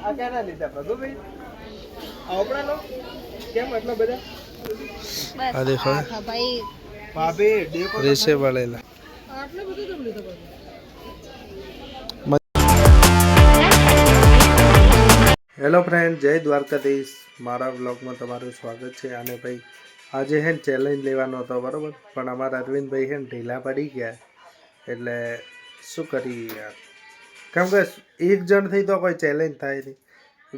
આ ક્યાંના લીધા ભગુભાઈ? આવડા લો કેમ એટલા બધા? આ દેખો ભાઈ ભાભી દેખો રેસે વાળેલા. આટલું બધું કેમ લીધું ભાઈ? હેલો ફ્રેન્ડ, જય દ્વારકાધીશ. મારા વ્લોગમાં તમારું સ્વાગત છે. અને ભાઈ આજે હે ને ચેલેન્જ લેવાનો હતો બરાબર, પણ અમારા અરવિંદભાઈ હે ને ઢીલા પડી ગયા. એટલે શું કરી યાર, કેમ કે એક જણથી તો કોઈ ચેલેન્જ થાય નહીં,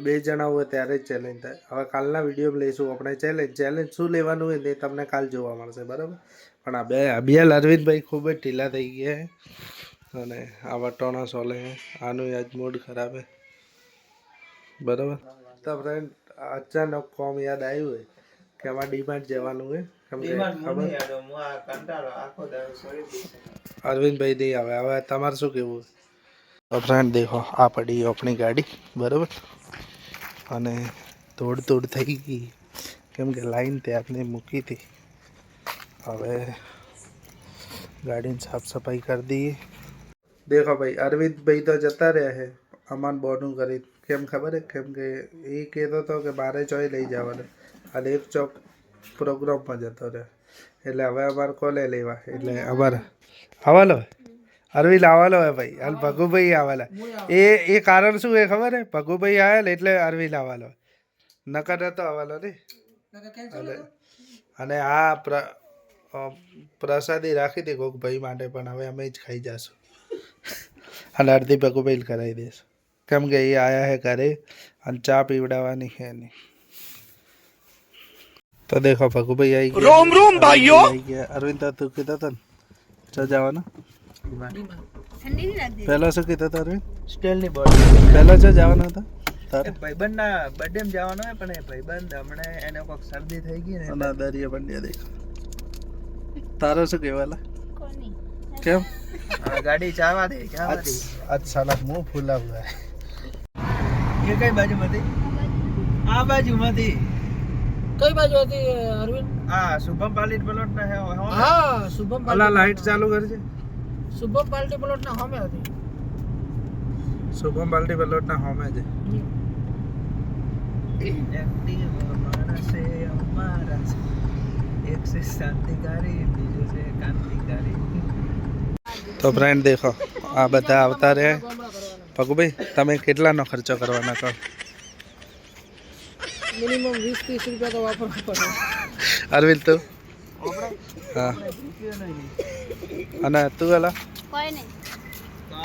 બે જણા હોય ત્યારે જ ચેલેન્જ થાય. હવે કાલના વિડીયોમાં લઈશું આપણે ચેલેન્જ શું લેવાનું હોય તે તમને કાલ જોવા મળશે બરાબર. પણ આ બે અરવિંદભાઈ ખૂબ જ ઢીલા થઈ ગયા છે અને આ વટોણા સોલે આનું આજ મૂડ ખરાબ છે બરાબર. તો ફ્રેન્ડ અચાનક કોમ યાદ આવ્યું હોય કે આમાં ડીમાર્ટ જવાનું હોય, કેમ કે અરવિંદભાઈ નહીં આવે. હવે તમારે શું કહેવું? તો ફ્રેન્ડ દેખો, આ પડી આપણી ગાડી બરાબર, અને તોડ થઈ ગઈ કેમ કે લાઈન ત્યારની મૂકી હતી. હવે ગાડીની સાફ સફાઈ કરી દઈએ. દેખો ભાઈ, અરવિંદભાઈ તો જતા રહ્યા છે અમાન બોનું કરી. કેમ ખબર હે? કેમ કે એ કહેતો હતો કે મારે ચોય લઈ જવાનું, અને એક ચોક પ્રોગ્રામમાં જતો રહ્યો. એટલે હવે અમારે કોલે લેવા, એટલે અમારે આવાલો અરવિંદ આવાલો હે ભાઈ, અને ભગુભાઈ આવેલા. એ કારણ શું એ ખબર હે? ભગુભાઈ આવેલા એટલે અરવિંદ આવેલો, નકર નતો આવેલો ને. અને આ પ્રસાદી રાખી હતી કોક ભાઈ માટે, પણ હવે અમે જ ખાઈ જશું અને અડધી ભગુભાઈ કરાવી દઈશું, કેમ કે એ આયા હે ઘરે અને ચા પીવડાવવાની છે નહીં. તો દેખો ભગુભાઈ આવી ગયા. રોમ રોમ ભાઈઓ આવી ગયા. અરવિંદ તું કીધો હતો ને ચા જવાના? પહેલા શું કીધો હતો અરવિંદ? સ્ટીલની બોટલ. પહેલા ચા જવાના હતા તારે? ભાઈબંધના બર્થડે માં જવાનો હે, પણ એ ભાઈબંધ હમણાં એને કોઈક શરદી થઈ ગઈ ને અને દરિયા બંડિયા દેખો. તારો શું કહેવાલા? કેમ ગાડી ચાવા દે ચાવા દે. આજ સાલા મુંહ ફૂલા હુઆ હે. એ કઈ બાજુમાંથી? આ બાજુમાંથી. કઈ બાજુ હતી અરવિંદ? આ શુભમ પાલિટ પ્લોટ ના હે. હા, શુભમ અલા લાઈટ ચાલુ કરજે. શુભમ પાર્ટી પ્લોટ ના સામે હતી. શુભમ પાર્ટી પ્લોટ ના હોમે છે. એક સે શાંતિકારી, બીજો છે કાંતિકારી. તો ફ્રેન્ડ દેખો, આ બધા આવતા રહે. ભગુભાઈ તમે કેટલાનો ખર્ચો કરવાના કહો? મિનિમમ 20-30 રૂપિયા તો વાપરવા પડે. અરવિંદ તું? હા. અને તું અલા? કોઈ નહીં.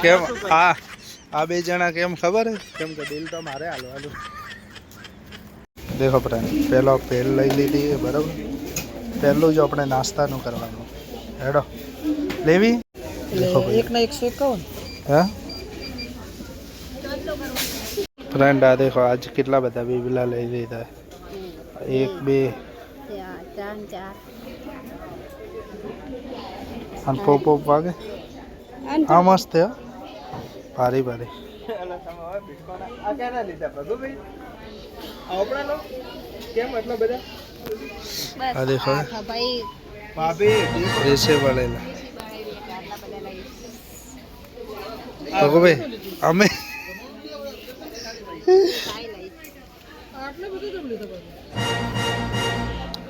કેમ આ બે જણા કેમ ખબર હે? કેમ કે બિલ તો મારે હાલવાનું. દેખો ફ્રેન્ડ, પહેલો પેલ લઈ લીધી બરાબર. પહેલું જ આપણે નાસ્તાનું કરવાનું. હેડો લેવી? એક ના 151. હા ફ્રેન્ડ, આ દેખો આજ કેટલા બધા બીબલા લઈ લીધા. 1 2 3 4 અને પોપ વાગે. આ મસ્ત હે, ભારી ભારી. આ ક્યાંના લીધા ભગુભાઈ? આવડા લો કેમ એટલા બધા? આ દેખો ભાઈ ભાભી રેસે વાળેલા. ભગુભાઈ અમે આટલું બધું કેમ લીધું ભાઈ?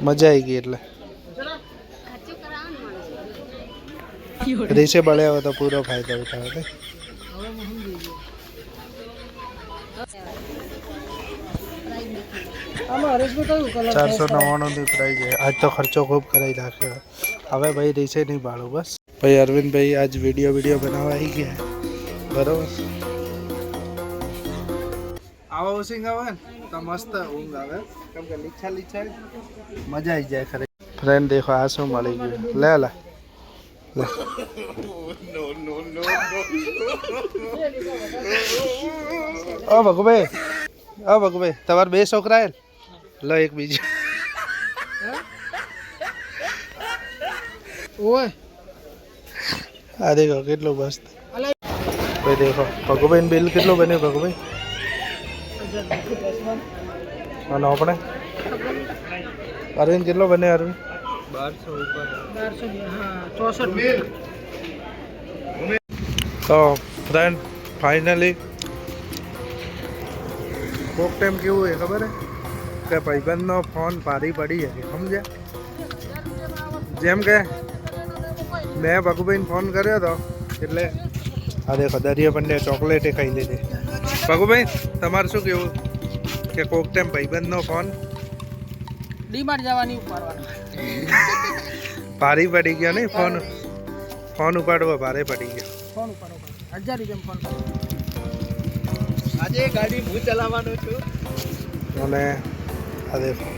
મજા આવી ગઈ. એટલે રેસે બળ્યા હોય તો પૂરો ફાયદો ઉઠાવે. આમાં હરેશભાઈ કયું કલર? 499 ની પ્રાઇસ છે. આજ તો ખર્ચો ખૂબ કરાવી નાખ્યો. હવે ભાઈ રેસે નહીં બાળું બસ. ભાઈ અરવિંદભાઈ આજ વિડીયો બનાવવા આવી ગયા બરોબર. આવા ઉસિંગ આવે ને તો મસ્ત ઊંઘ આવે, કેમ કે લીછા મજા આવી જાય ખરે. ફ્રેન્ડ દેખો આ શું મળી ગયું. લે લે ઓ ભગુભાઈ તમારે 2 છોકરા હે? લો એક બીજી. ઓય આ દેખો કેટલું મસ્ત. ભાઈ દેખો ભગુભાઈ બિલ કેટલું બન્યું ભગુભાઈ? અને આપણે અરવિંદ કેટલો બને? અરવિંદ 1200 ઉપર. 1264. તો ફ્રેન્ડ ફાઇનલી કોક ટાઈમ કેવું હોય ખબર હે કે ભાઈબંધનો ફોન ભારી પડી જાય સમજ્યા. જેમ કે મેં ભગુભાઈને ફોન કર્યો હતો એટલે આ દેખો દરિયા પંડ્યા ચોકલેટે ખાઈ લીધી. ભગુભાઈ તમારે શું કેવું કે કોક ટાઈમ ભાઈબંધનો ફોન ડીમાર્ટ જવાની ઉપાડવાનો ભારી પડી ગયો નહીં ફોન ફોન ઉપાડવો ભારે પડી ગયો. ફોન ઉપાડો 1000 રૂપિયા ફોન કરો. આજે ગાડી હું ચલાવવાનો છું. અને આ દેખો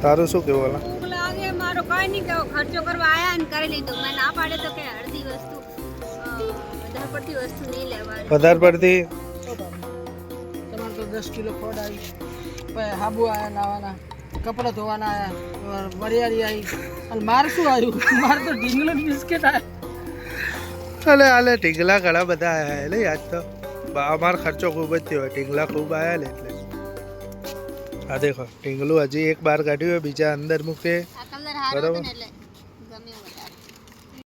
તારું શું કેવું ઓલા લાગે મારો કઈ નહીં કહો ખર્ચો કરવા આયા ને કરી લીધું મેં ના પાડે તો કે અડધી વસ્તુ વધારે પડતી વસ્તુ નહીં લેવાની વધારે પડતી તમારે તો 10 કિલો ખોડ આવી, પછી હાબુ આયા નાવાના, કપડાં ધોવાના આયા, વરિયાળી આવી, અને મારે શું આવ્યું? મારે તો ઢીંગલો બિસ્કિટ આવ્યા. અલે આલે ઢીંગલા ઘણા બધા આવ્યા એટલે આજ તો અમારો ખર્ચો ખૂબ જ થયો ઢીંગલા ખૂબ આવ્યા ને એટલે. આ દેખો ઢીંગલું હજી એક બાર કાઢ્યું હોય બીજા અંદર મૂકે આ કલર હારો બરોબર. હતો ને એટલે ગમ્યું વધારે.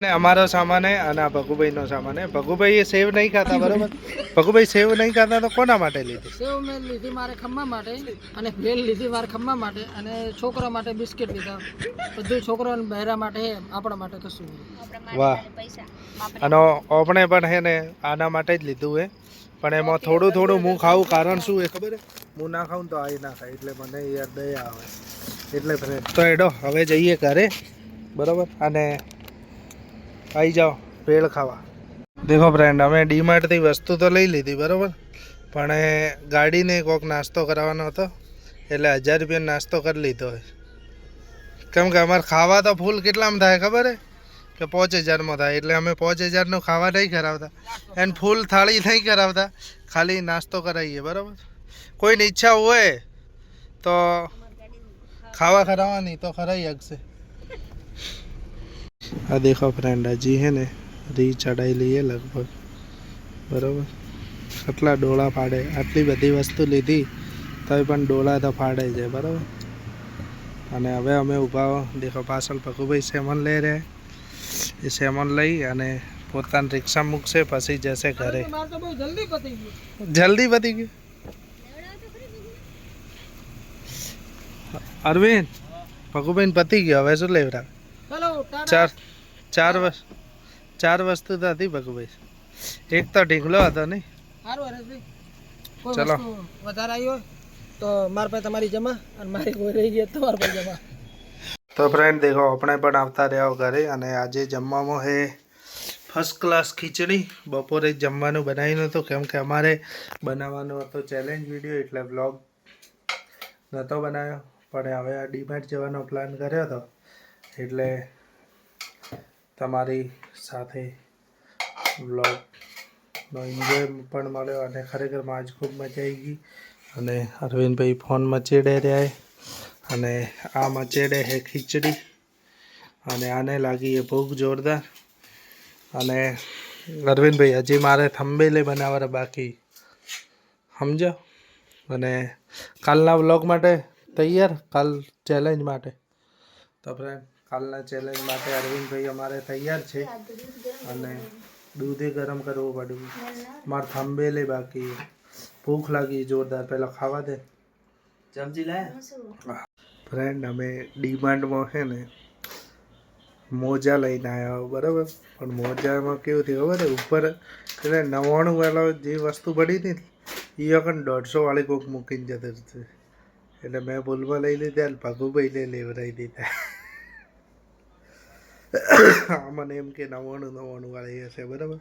ને અમારો સામાન હે અને આ ભગુભાઈનો સામાન હે. ભગુભાઈ સેવ નહીં ખાતા બરોબર. ભગુભાઈ સેવ નહીં ખાતા તો કોના માટે લીધી? સેવ મેં લીધી મારે ખમ્મા માટે, અને ભેલ લીધી મારે ખમ્મા માટે, અને છોકરા માટે બિસ્કિટ લીધા. બધું છોકરો અને બહેરા માટે હે, આપણા માટે કશું નહીં. આપણા વાહ. માટે પૈસા અને આપણે પણ હે ને આના માટે જ લીધું હે, પણ એમાં થોડું થોડું હું ખાવું કારણ શું હે ખબર હે? હું ના ખાઉં તો આ ના ખાય એટલે મને યાર દયા આવે એટલે ફ્રેન્ડ તો એડો હવે જઈએ ઘરે બરાબર. અને આવી જાઓ ભેળ ખાવા. દેખો ફ્રેન્ડ અમે ડીમાર્ટથી વસ્તુ તો લઈ લીધી બરાબર, પણ એ ગાડીને કોઈક નાસ્તો કરાવવાનો હતો એટલે 1000 રૂપિયાનો નાસ્તો કરી લીધો હોય. કેમ કે અમારે ખાવા તો ફૂલ કેટલામાં થાય ખબર હે કે 5000માં થાય, એટલે અમે 5000નું ખાવા નહીં કરાવતા એને ફૂલ થાળી નહીં કરાવતા, ખાલી નાસ્તો કરાવીએ બરાબર. કોઈની ઈચ્છા હોય તો ખાવા કરાવવાની તો ખરાઈ શકશે. આ દેખો ફ્રેન્ડ હજી હે ને રી ચડાઈ લઈએ લગભગ બરાબર. આટલા ડોળા ફાડે, આટલી બધી વસ્તુ લીધી તોય પણ ડોળા તો ફાડે છે બરાબર. અને હવે અમે ઊભા દેખો પાછળ ભગુભાઈ સેમન લઈ રહ્યા, એ સેમન લઈ અને પોતાની રિક્ષા મૂકશે પછી જશે ઘરે. મારે તો બહુ જલ્દી પતી ગયું. જલ્દી પતી ગયું. અરવિંદ ભગુભાઈ પતી ગયો હવે શું લેવડા? ચલો ટાટા. ચાર વસ્તુ તો હતી ભગુભાઈ, એક તો ઢીંગલો હતો નહીં. સારું હરેશભાઈ, કોઈ ચલો. વસ્તુ વધારે આવી હોય તો મારા પાસે તમારી જમા, અને મારી કોઈ રહી ગઈ તો તમારા પાસે જમા. તો ફ્રેન્ડ દેખો આપણે પણ આવતા રહ્યા ઘરે, અને આજે જમવામાં હે ફર્સ્ટ ક્લાસ ખીચડી. બપોરે જ જમવાનું બનાવ્યું નહોતું કેમ કે અમારે બનાવવાનો હતો ચેલેન્જ વિડીયો એટલે વ્લોગ નહોતો બનાવ્યો, પણ હવે આ ડીમાર્ટ જવાનો પ્લાન કર્યો હતો એટલે તમારી સાથે વ્લોગનો એન્જોય પણ મળ્યો. અને ખરેખરમાં આજ ખૂબ મજા આવી ગઈ. અને અરવિંદભાઈ ફોન મચેડે રહ્યા, અને આ મચેડે હે ખીચડી, અને આને લાગી એ ભૂખ જોરદાર. અને અરવિંદભાઈ હજી મારે થંબેલે બનાવવા બાકી સમજો. અને કાલના વ્લોગ માટે તૈયાર, કાલ ચેલેન્જ માટે. તો ફ્રેન્ડ કાલના ચેલેન્જ માટે અરવિંદભાઈ અમારે તૈયાર છે, અને દૂધે ગરમ કરવું પડ્યું, મારે થંબેલે બાકી, ભૂખ લાગી જોરદાર. પહેલાં ખાવા દે ચમચી લાયા. ફ્રેન્ડ અમે ડીમાર્ટમાં છે ને મોજા લઈને આવ્યા બરાબર, પણ મોજામાં કેવું થયું ખબર ઉપર એટલે 99 વાળો જે વસ્તુ પડી હતી ને એ વખત 150 વાળી કોઈક મૂકીને જતી હતી, એટલે મેં ભૂલમાં લઈ લીધા અને ભગુભાઈને લેવડાવી દીધા. મને એમ કે 99 વાળી હશે બરાબર.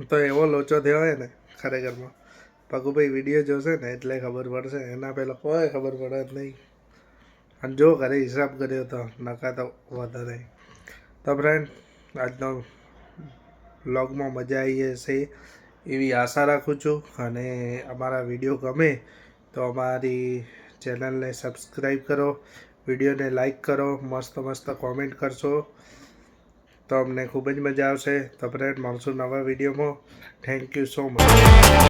તો એવો લોચો થયો હોય ને ખરેખરમાં, ભગુભાઈ વિડીયો જોશે ને એટલે ખબર પડશે, એના પહેલાં કોઈ ખબર પડે જ નહીં. અને જો ઘરે હિસાબ કર્યો તો નકા તો વધે નહીં. તો ફ્રેન્ડ આજનો વ્લોગમાં મજા આવી હશે એવી આશા રાખું છું, અને અમારા વિડીયો ગમે તો અમારી ચેનલને સબસ્ક્રાઈબ કરો, વિડીયોને લાઈક કરો, મસ્ત મસ્ત કોમેન્ટ કરશો તો અમને ખૂબ જ મજા આવશે. તો ફ્રેન્ડ મળશું નવા વિડીયોમાં. Thank you so much.